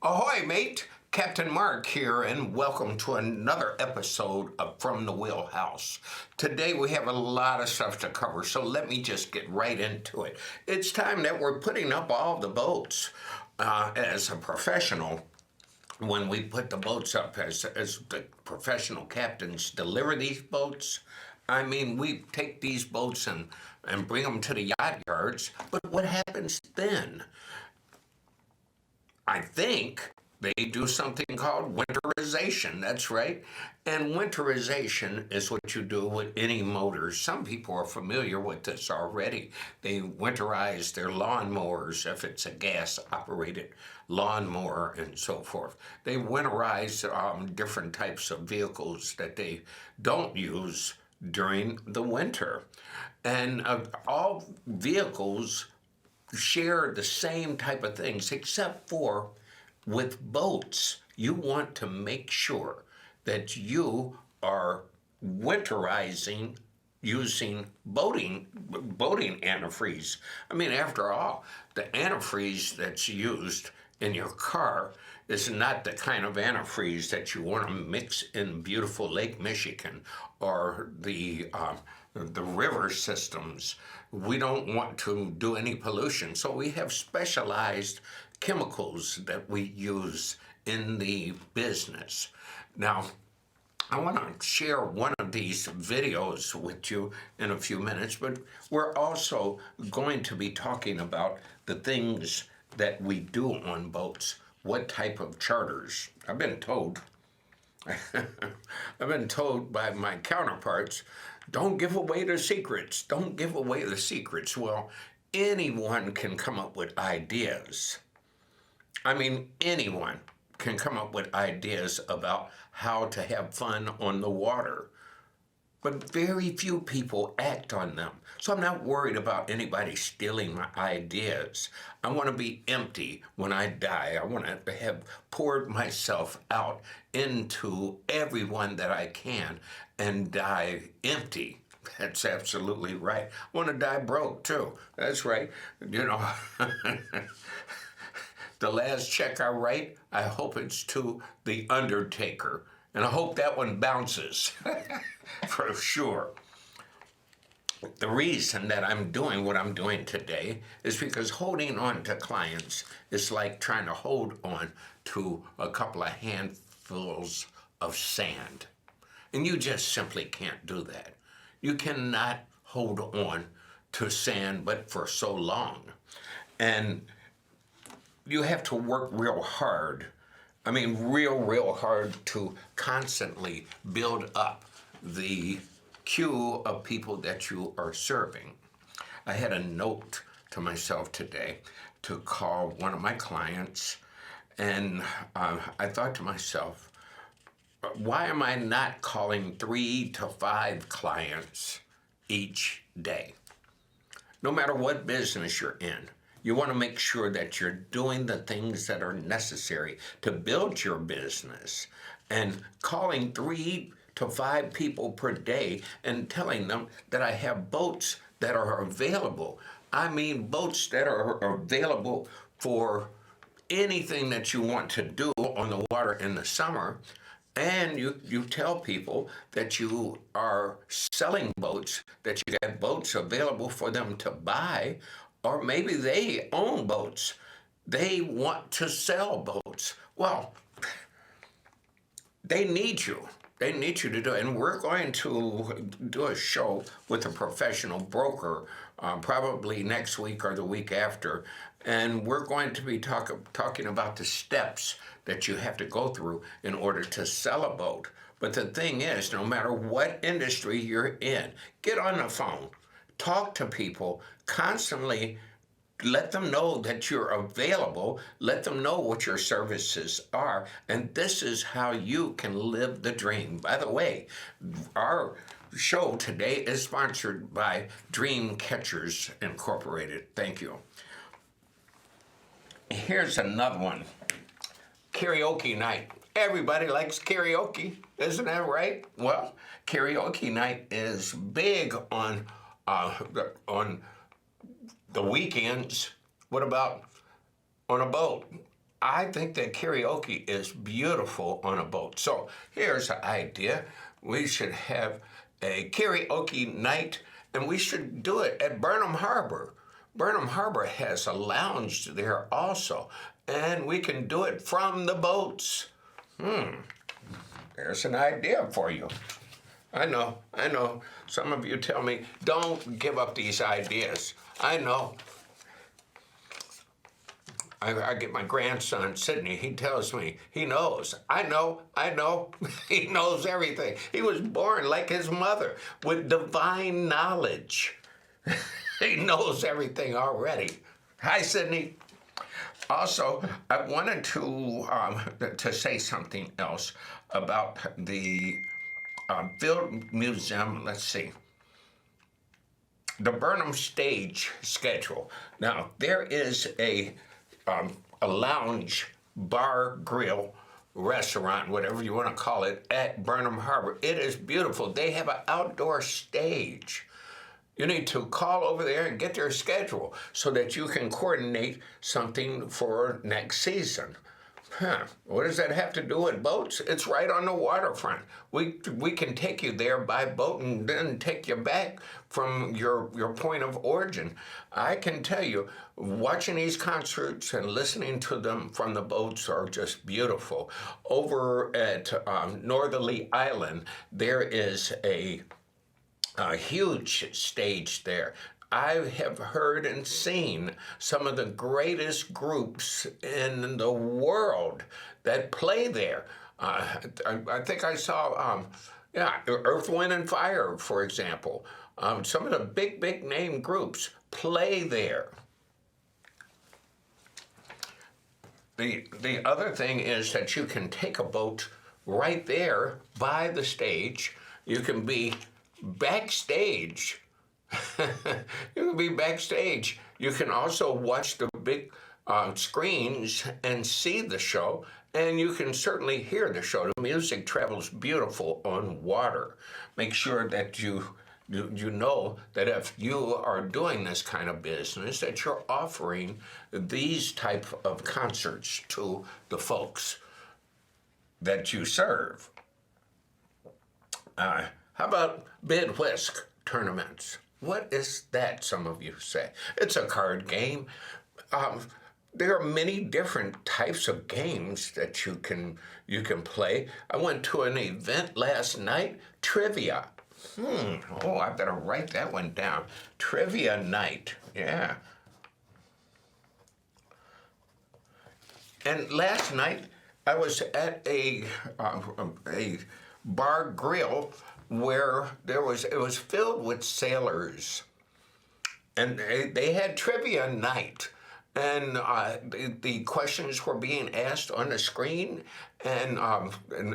Ahoy, mate! Captain Mark here, and welcome to another episode of From the Wheelhouse. Today we have a lot of stuff to cover, so let me just get right into it. It's time that we're putting up all the boats. As a professional, when we put the boats up, as the professional captains deliver these boats, I mean, we take these boats and bring them to the yacht yards, but what happens then? I think they do something called winterization. That's right. And winterization is what you do with any motors. Some people are familiar with this already. They winterize their lawnmowers if it's a gas-operated lawnmower and so forth. They winterize different types of vehicles that they don't use during the winter. And all vehicles share the same type of things, except for with boats. You want to make sure that you are winterizing using boating antifreeze. I mean, after all, the antifreeze that's used in your car is not the kind of antifreeze that you want to mix in beautiful Lake Michigan or the river systems. We don't want to do any pollution, so we have specialized chemicals that we use in the business. Now, I want to share one of these videos with you in a few minutes, but we're also going to be talking about the things that we do on boats, what type of charters. I've been told by my counterparts, don't give away the secrets. Don't give away the secrets. Well, anyone can come up with ideas. I mean, anyone can come up with ideas about how to have fun on the water. But very few people act on them. So I'm not worried about anybody stealing my ideas. I want to be empty when I die. I want to have poured myself out into everyone that I can and die empty. That's absolutely right. I want to die broke, too. That's right. You know, the last check I write, I hope it's to the undertaker. And I hope that one bounces, for sure. The reason that I'm doing what I'm doing today is because holding on to clients is like trying to hold on to a couple of handfuls of sand. And you just simply can't do that. You cannot hold on to sand but for so long. And you have to work real hard. I mean, real hard to constantly build up the queue of people that you are serving. I had a note to myself today to call one of my clients, and I thought to myself, why am I not calling 3 to 5 clients each day? No matter what business you're in, you want to make sure that you're doing the things that are necessary to build your business. And calling 3 to 5 people per day and telling them that I have boats that are available. I mean, boats that are available for anything that you want to do on the water in the summer. And you tell people that you are selling boats, that you have boats available for them to buy, or maybe they own boats. They want to sell boats. Well, they need you. They need you to do it. And we're going to do a show with a professional broker probably next week or the week after. And we're going to be talking about the steps that you have to go through in order to sell a boat. But the thing is, no matter what industry you're in, get on the phone, talk to people, constantly let them know that you're available, let them know what your services are, and this is how you can live the dream. By the way, our show today is sponsored by Dream Catchers Incorporated. Thank you. Here's another one. Karaoke night. Everybody likes karaoke, isn't that right? Well, karaoke night is big on the weekends. What about on a boat? I think that karaoke is beautiful on a boat. So here's an idea. We should have a karaoke night, and we should do it at Burnham Harbor. Burnham Harbor has a lounge there also, and we can do it from the boats. There's an idea for you. I know. Some of you tell me, don't give up these ideas. I know. I get my grandson, Sidney, he tells me, he knows. I know. He knows everything. He was born like his mother with divine knowledge. He knows everything already. Hi, Sidney. Also, I wanted to say something else about the Field Museum. Let's see. The Burnham stage schedule. Now, there is a lounge, bar, grill, restaurant, whatever you want to call it, at Burnham Harbor. It is beautiful. They have an outdoor stage. You need to call over there and get their schedule so that you can coordinate something for next season. What does that have to do with boats? It's right on the waterfront. We can take you there by boat and then take you back from your point of origin. I can tell you, watching these concerts and listening to them from the boats are just beautiful. Over at Northerly Island, there is a huge stage there. I have heard and seen some of the greatest groups in the world that play there. I think I saw, Earth, Wind, and Fire, for example. Some of the big name groups play there. The other thing is that you can take a boat right there by the stage. You can be backstage. You can be backstage. You can also watch the big screens and see the show, and you can certainly hear the show. The music travels beautiful on water. Make sure that you know that if you are doing this kind of business, that you're offering these type of concerts to the folks that you serve. How about bid whisk tournaments? What is that, some of you say? It's a card game. There are many different types of games that you can play. I went to an event last night, trivia. I better write that one down. Trivia night, yeah. And last night, I was at a bar grill where it was filled with sailors, and they had trivia night, and the questions were being asked on the screen, and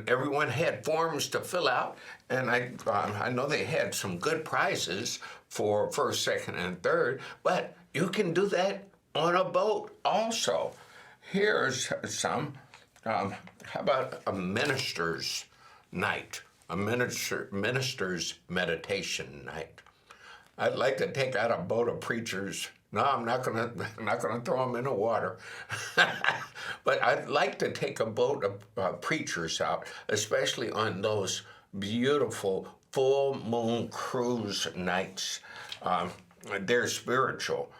everyone had forms to fill out, and I know they had some good prizes for first, second, and third, but you can do that on a boat also. Here's some. How about a minister's night? A minister's meditation night. I'd like to take out a boat of preachers. No, I'm not gonna throw them in the water. But I'd like to take a boat of preachers out, especially on those beautiful full moon cruise nights. They're spiritual.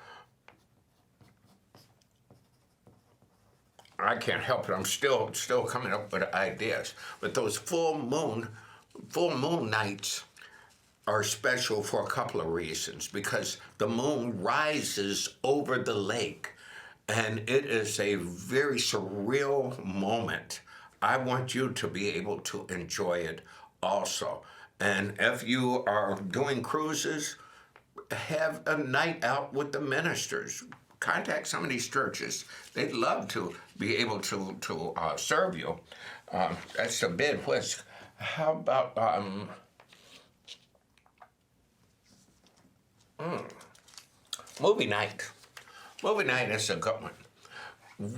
I can't help it. I'm still coming up with ideas. But those full moon nights are special for a couple of reasons. Because the moon rises over the lake, and it is a very surreal moment. I want you to be able to enjoy it also. And if you are doing cruises, have a night out with the ministers. Contact some of these churches. They'd love to be able to serve you. That's the bid whisk. How about movie night? Movie night is a good one.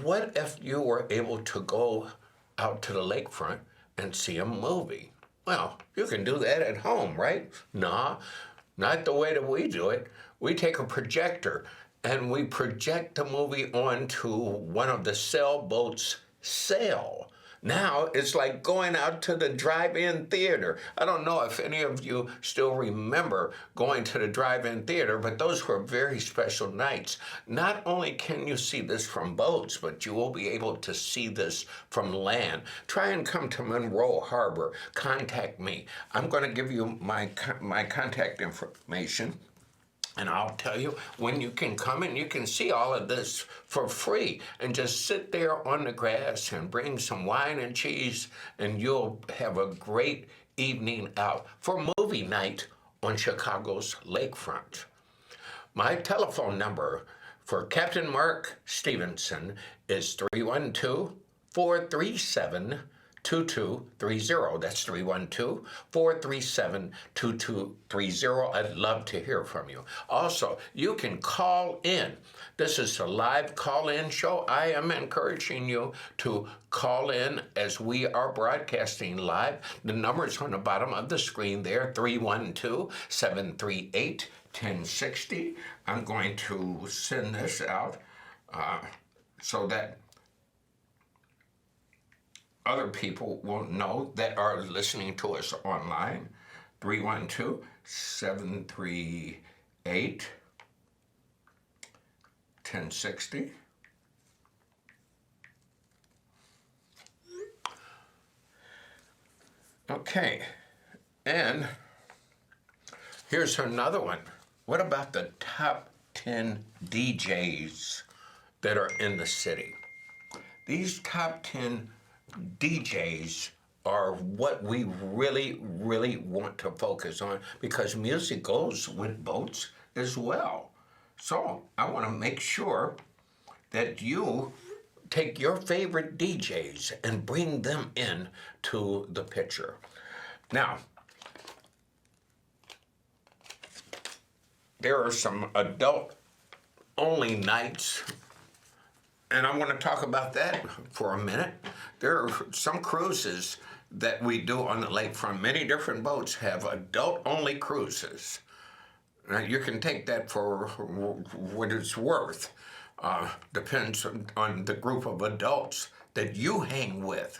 What if you were able to go out to the lakefront and see a movie? Well, you can do that at home, right? Nah, not the way that we do it. We take a projector and we project the movie onto one of the sailboats' sail. Now it's like going out to the drive-in theater. I don't know if any of you still remember going to the drive-in theater, but those were very special nights. Not only can you see this from boats, but you will be able to see this from land. Try and come to Monroe Harbor. Contact me. I'm going to give you my contact information. And I'll tell you when you can come and you can see all of this for free and just sit there on the grass and bring some wine and cheese and you'll have a great evening out for movie night on Chicago's lakefront. My telephone number for Captain Mark Stevenson is 312-437-2230. That's 312-437-2230. I'd love to hear from you. Also, you can call in. This is a live call-in show. I am encouraging you to call in as we are broadcasting live. The number's on the bottom of the screen there, 312-738-1060. I'm going to send this out so that other people will know that are listening to us online. 312-738-1060. Okay, and here's another one. What about the top 10 DJs that are in the city? These top 10 DJs are what we really, really want to focus on because music goes with boats as well. So I want to make sure that you take your favorite DJs and bring them in to the picture. Now, there are some adult-only nights, and I want to talk about that for a minute. There are some cruises that we do on the lakefront. Many different boats have adult-only cruises. Now, you can take that for what it's worth. Depends on the group of adults that you hang with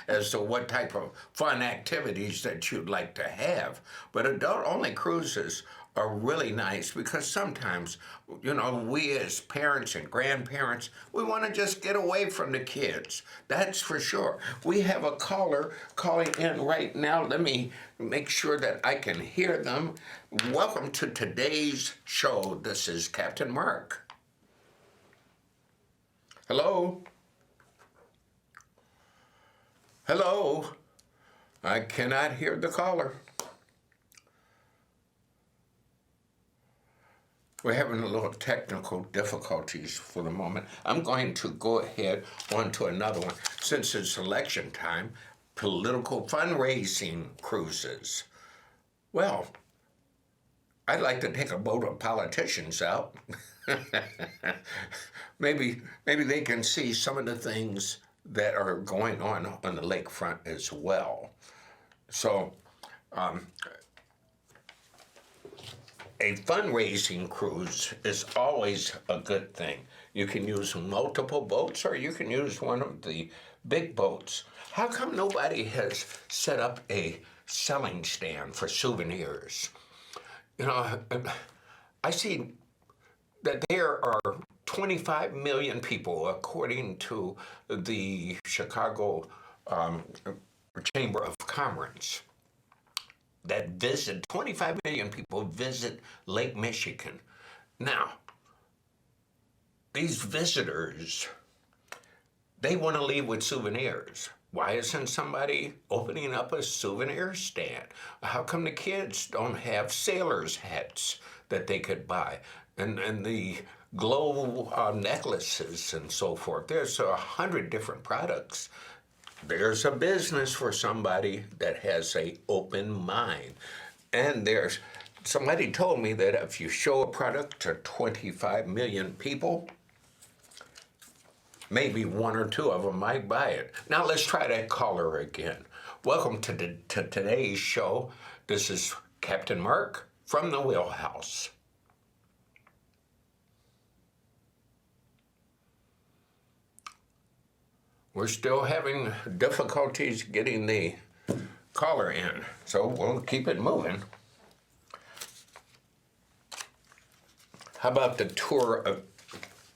as to what type of fun activities that you'd like to have. But adult-only cruises are really nice because sometimes, you know, we as parents and grandparents, we want to just get away from the kids. That's for sure. We have a caller calling in right now. Let me make sure that I can hear them. Welcome to today's show. This is Captain Mark. Hello? Hello? I cannot hear the caller. We're having a little technical difficulties for the moment. I'm going to go ahead on to another one. Since it's election time, political fundraising cruises. Well, I'd like to take a boat of politicians out. Maybe they can see some of the things that are going on the lakefront as well. So, a fundraising cruise is always a good thing. You can use multiple boats or you can use one of the big boats. How come nobody has set up a selling stand for souvenirs? You know, I see that there are 25 million people, according to the Chicago Chamber of Commerce, that visit, 25 million people visit Lake Michigan. Now, these visitors, they want to leave with souvenirs. Why isn't somebody opening up a souvenir stand? How come the kids don't have sailors' hats that they could buy? And the glow necklaces and so forth. There's 100 different products. There's a business for somebody that has an open mind. And somebody told me that if you show a product to 25 million people, maybe one or two of them might buy it. Now let's try that caller again. Welcome to today's show. This is Captain Mark from the Wheelhouse. We're still having difficulties getting the caller in, so we'll keep it moving. How about the tour of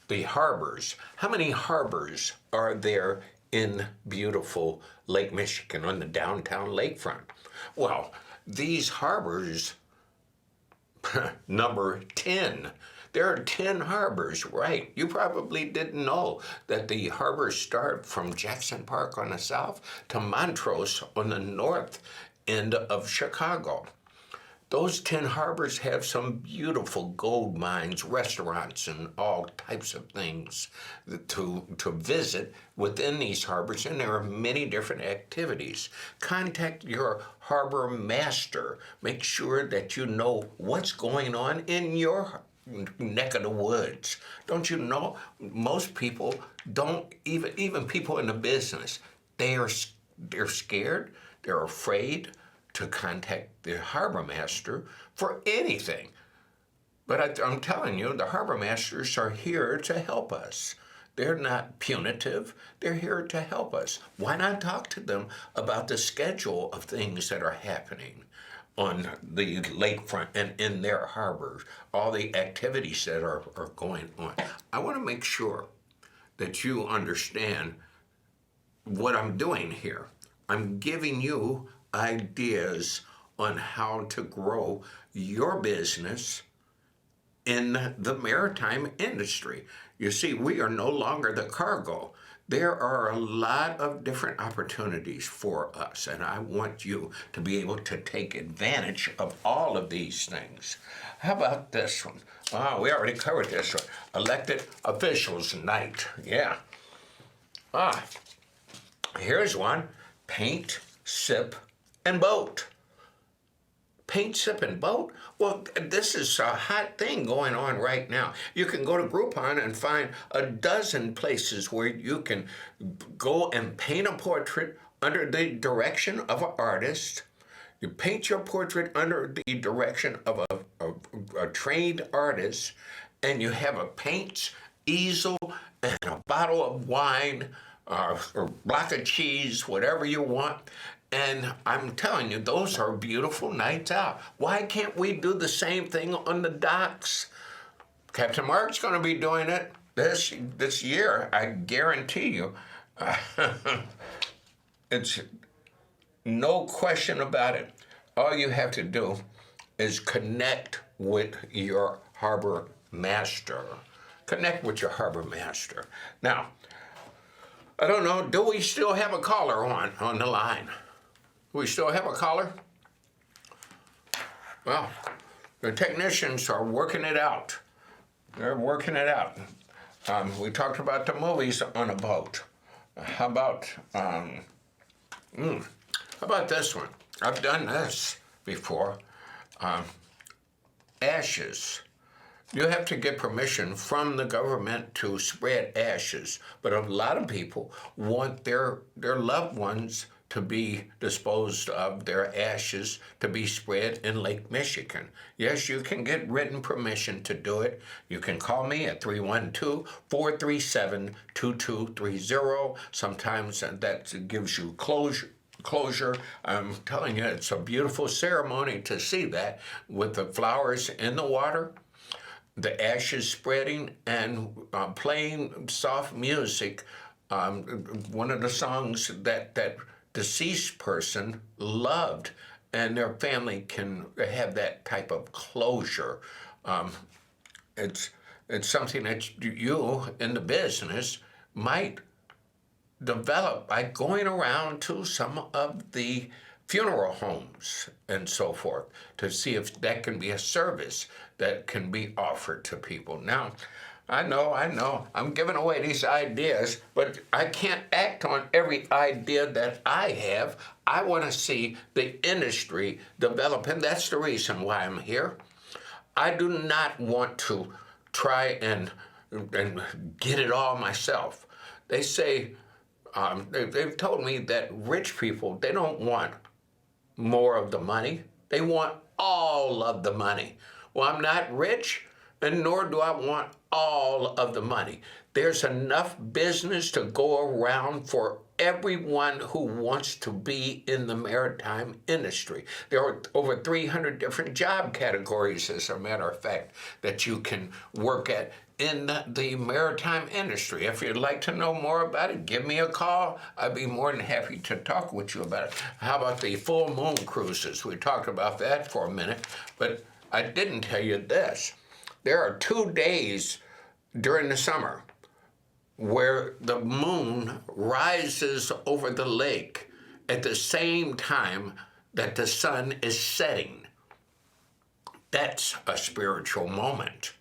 the harbors? How many harbors are there in beautiful Lake Michigan on the downtown lakefront? Well, these harbors number 10. There are 10 harbors, right? You probably didn't know that the harbors start from Jackson Park on the south to Montrose on the north end of Chicago. Those 10 harbors have some beautiful gold mines, restaurants, and all types of things to visit within these harbors, and there are many different activities. Contact your harbor master. Make sure that you know what's going on in your neck of the woods. Don't you know, most people don't, even people in the business, they're scared, they're afraid to contact the harbor master for anything. But I'm telling you, the harbor masters are here to help us. They're not punitive. They're here to help us. Why not talk to them about the schedule of things that are happening on the lakefront and in their harbors, all the activities that are going on? I want to make sure that you understand what I'm doing here. I'm giving you ideas on how to grow your business in the maritime industry. You see, we are no longer the cargo. There are a lot of different opportunities for us, and I want you to be able to take advantage of all of these things. How about this one? Oh, we already covered this one. Elected officials night. Yeah. Here's one. Paint, sip, and boat. Paint, sip, and boat? Well, this is a hot thing going on right now. You can go to Groupon and find a dozen places where you can go and paint a portrait under the direction of an artist. You paint your portrait under the direction of a trained artist, and you have a paint, easel, and a bottle of wine, or block of cheese, whatever you want. And I'm telling you, those are beautiful nights out. Why can't we do the same thing on the docks? Captain Mark's going to be doing it this year, I guarantee you. It's no question about it. All you have to do is connect with your harbor master. Connect with your harbor master. Now, I don't know, do we still have a caller on the line? We still have a caller? Well, the technicians are working it out. They're working it out. We talked about the movies on a boat. How about this one? I've done this before. Ashes. You have to get permission from the government to spread ashes, but a lot of people want their loved ones to be disposed of, their ashes to be spread in Lake Michigan. Yes, you can get written permission to do it. You can call me at 312-437-2230. Sometimes that gives you closure. I'm telling you, it's a beautiful ceremony to see that with the flowers in the water, the ashes spreading, and playing soft music. One of the songs that deceased person loved, and their family can have that type of closure. It's something that you in the business might develop by going around to some of the funeral homes and so forth to see if that can be a service that can be offered to people. Now, I know, I'm giving away these ideas, but I can't act on every idea that I have. I want to see the industry develop, and that's the reason why I'm here. I do not want to try and get it all myself. They say, they've told me that rich people, they don't want more of the money. They want all of the money. Well, I'm not rich, and nor do I want all of the money. There's enough business to go around for everyone who wants to be in the maritime industry. There are over 300 different job categories, as a matter of fact, that you can work at in the maritime industry. If you'd like to know more about it, give me a call. I'd be more than happy to talk with you about it. How about the full moon cruises? We talked about that for a minute, but I didn't tell you this. There are 2 days during the summer where the moon rises over the lake at the same time that the sun is setting. That's a spiritual moment.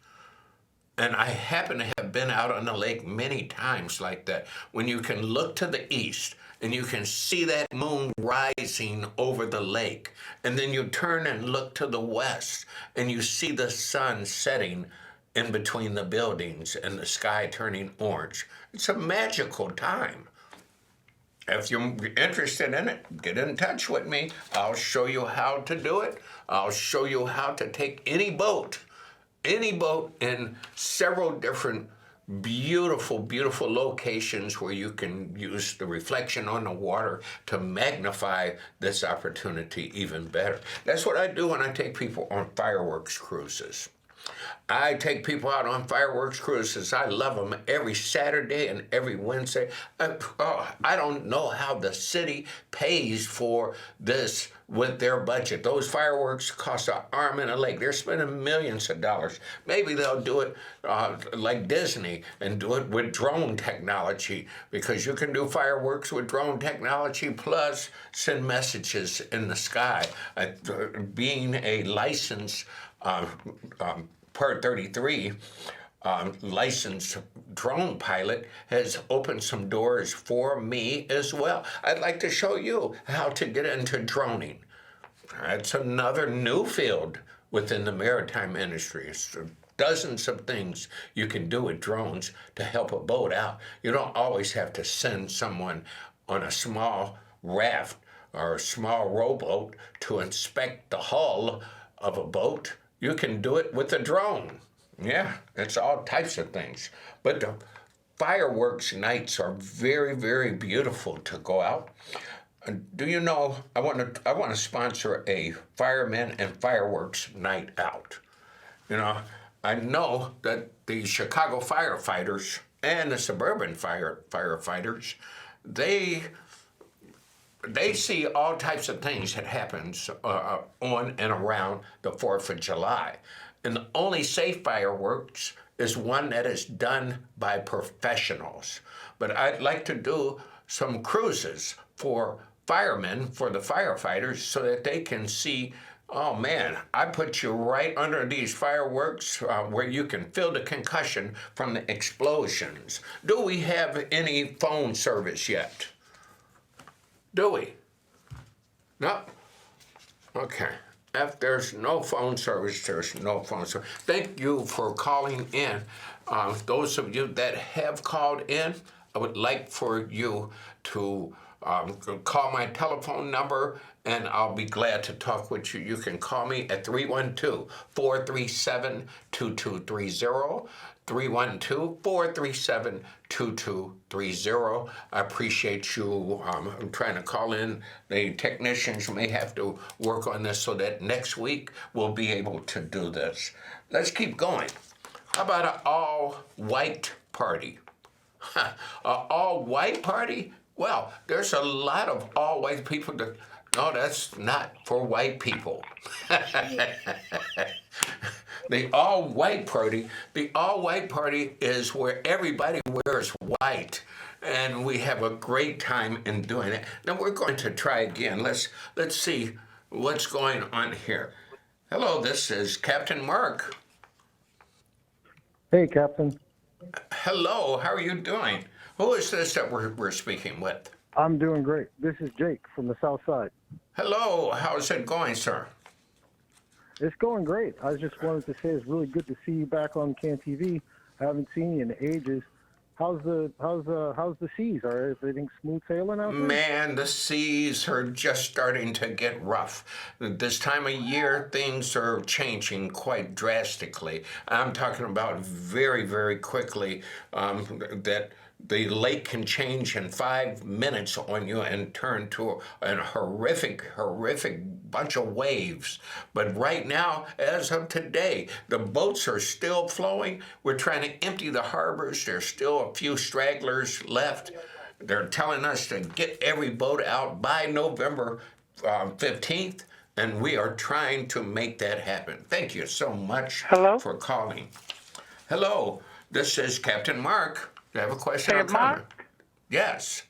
And I happen to have been out on the lake many times like that, when you can look to the east and you can see that moon rising over the lake. And then you turn and look to the west and you see the sun setting in between the buildings and the sky turning orange. It's a magical time. If you're interested in it, get in touch with me. I'll show you how to do it. I'll show you how to take any boat in several different beautiful, beautiful locations where you can use the reflection on the water to magnify this opportunity even better. That's what I do when I take people on fireworks cruises. I take people out on fireworks cruises. I love them every Saturday and every Wednesday. I don't know how the city pays for this with their budget. Those fireworks cost an arm and a leg. They're spending millions of dollars. Maybe they'll do it like Disney and do it with drone technology, because you can do fireworks with drone technology plus send messages in the sky. Being a licensed Part 33 licensed drone pilot has opened some doors for me as well. I'd like to show you how to get into droning. That's another new field within the maritime industry. It's dozens of things you can do with drones to help a boat out. You don't always have to send someone on a small raft or a small rowboat to inspect the hull of a boat. You can do it with a drone. Yeah, it's all types of things. But the fireworks nights are very, very beautiful to go out. Do you know, I want to sponsor a firemen and fireworks night out. You know, I know that the Chicago firefighters and the suburban firefighters, they see all types of things that happens on and around the 4th of July. And the only safe fireworks is one that is done by professionals. But I'd like to do some cruises for firemen, for the firefighters, so that they can see, oh man, I put you right under these fireworks where you can feel the concussion from the explosions. Do we have any phone service yet? Do we? No? Okay. If there's no phone service, there's no phone service. Thank you for calling in. Those of you that have called in, I would like for you to call my telephone number, and I'll be glad to talk with you. You can call me at 312-437-2230. 312-437-2230. I appreciate you trying to call in. The technicians may have to work on this so that next week we'll be able to do this. Let's keep going. How about an all-white party? An all-white party? Well, there's a lot of all-white people that, no, that's not for white people. The all-white party is where everybody wears white, and we have a great time in doing it. Now we're going to try again. Let's see what's going on here. Hello, this is Captain Mark. Hey, Captain. Hello, how are you doing? Who is this that we're speaking with? I'm doing great. This is Jake from the South Side. Hello, how's it going, sir? It's going great. I just wanted to say it's really good to see you back on CAN TV. I haven't seen you in ages. How's the seas? Are everything smooth sailing out there? Man, the seas are just starting to get rough. This time of year, things are changing quite drastically. I'm talking about very, very quickly that the lake can change in 5 minutes on you and turn to a horrific bunch of waves. But right now, as of today, the boats are still flowing. We're trying to empty the harbors. There's still a few stragglers left. They're telling us to get every boat out by November 15th, and we are trying to make that happen. Thank you so much Hello? for calling. Hello, this is Captain Mark. Do you have a question Hey, or comment? Mark? Yes,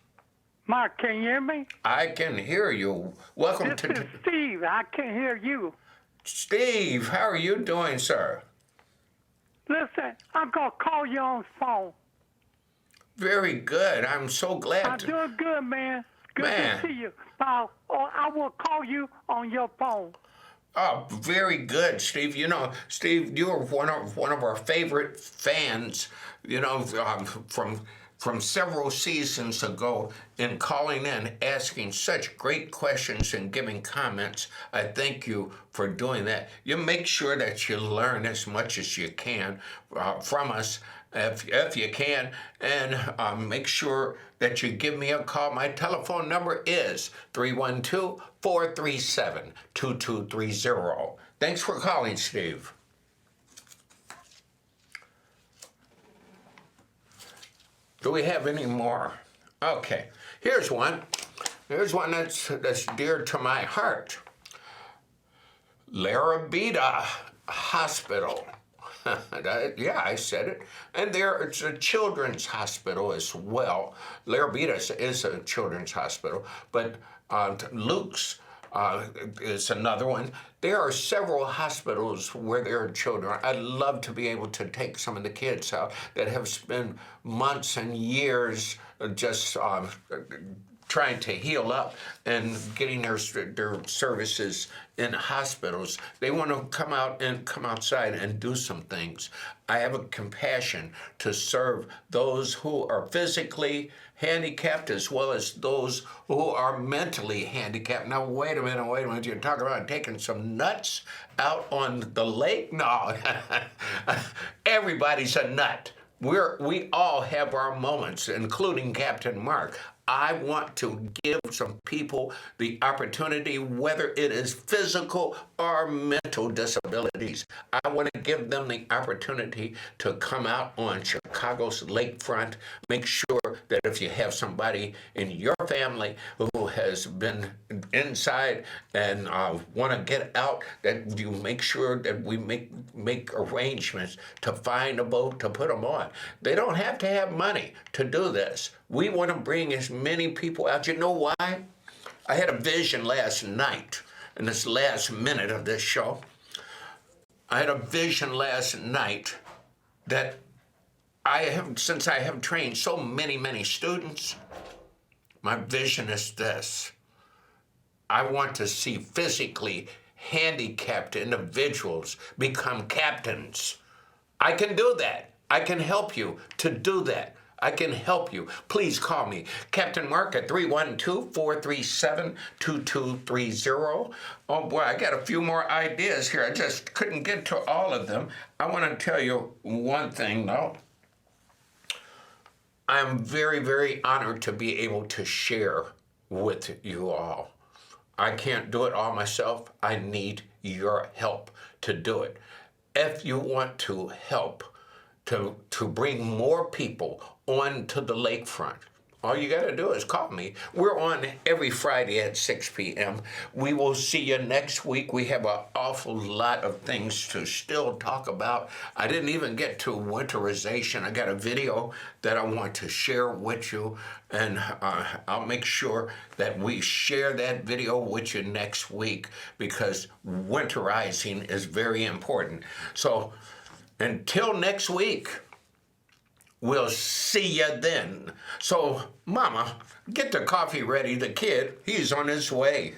Mark, can you hear me? I can hear you. Welcome This to is Steve. I can hear you. Steve. How are you doing, sir? Listen, I'm going to call you on the phone. Very good. I'm so glad. I'm doing good, man. Good Man. to see you. I will call you on your phone. Oh, very good, Steve. You know, Steve, you're one of our favorite fans. You know, from several seasons ago, in calling in, asking such great questions and giving comments. I thank you for doing that. You make sure that you learn as much as you can from us, if you can, and make sure that you give me a call. My telephone number is 312-437-2230. Thanks for calling, Steve. Do we have any more? Okay, here's one. Here's one that's dear to my heart. Larabita Hospital. Yeah, I said it. And it's a children's hospital as well. Larabita is a children's hospital, but Luke's is another one. There are several hospitals where there are children. I'd love to be able to take some of the kids out that have spent months and years just trying to heal up and getting their services in hospitals. They want to come outside and do some things. I have a compassion to serve those who are physically handicapped as well as those who are mentally handicapped. Now, wait a minute. You're talking about taking some nuts out on the lake? No, everybody's a nut. We all have our moments, including Captain Mark. I want to give some people the opportunity, whether it is physical or mental disabilities. I want to give them the opportunity to come out on Chicago's lakefront. Make sure that if you have somebody in your family who has been inside and want to get out, that you make sure that we make arrangements to find a boat to put them on. They don't have to have money to do this. We want to bring as many people out. You know why? I had a vision last night, in this last minute of this show. I had a vision last night that since I have trained so many students, my vision is this. I want to see physically handicapped individuals become captains. I can do that. I can help you to do that. I can help you. Please call me, Captain Mark, at 312-437-2230. Oh boy, I got a few more ideas here. I just couldn't get to all of them. I want to tell you one thing, though. I'm very honored to be able to share with you all. I can't do it all myself. I need your help to do it. If you want to help to bring more people onto the lakefront, all you got to do is call me. We're on every Friday at 6 p.m. We will see you next week. We have an awful lot of things to still talk about. I didn't even get to winterization. I got a video that I want to share with you, and I'll make sure that we share that video with you next week because winterizing is very important. So until next week, we'll see you then. So, Mama, get the coffee ready. The kid, he's on his way.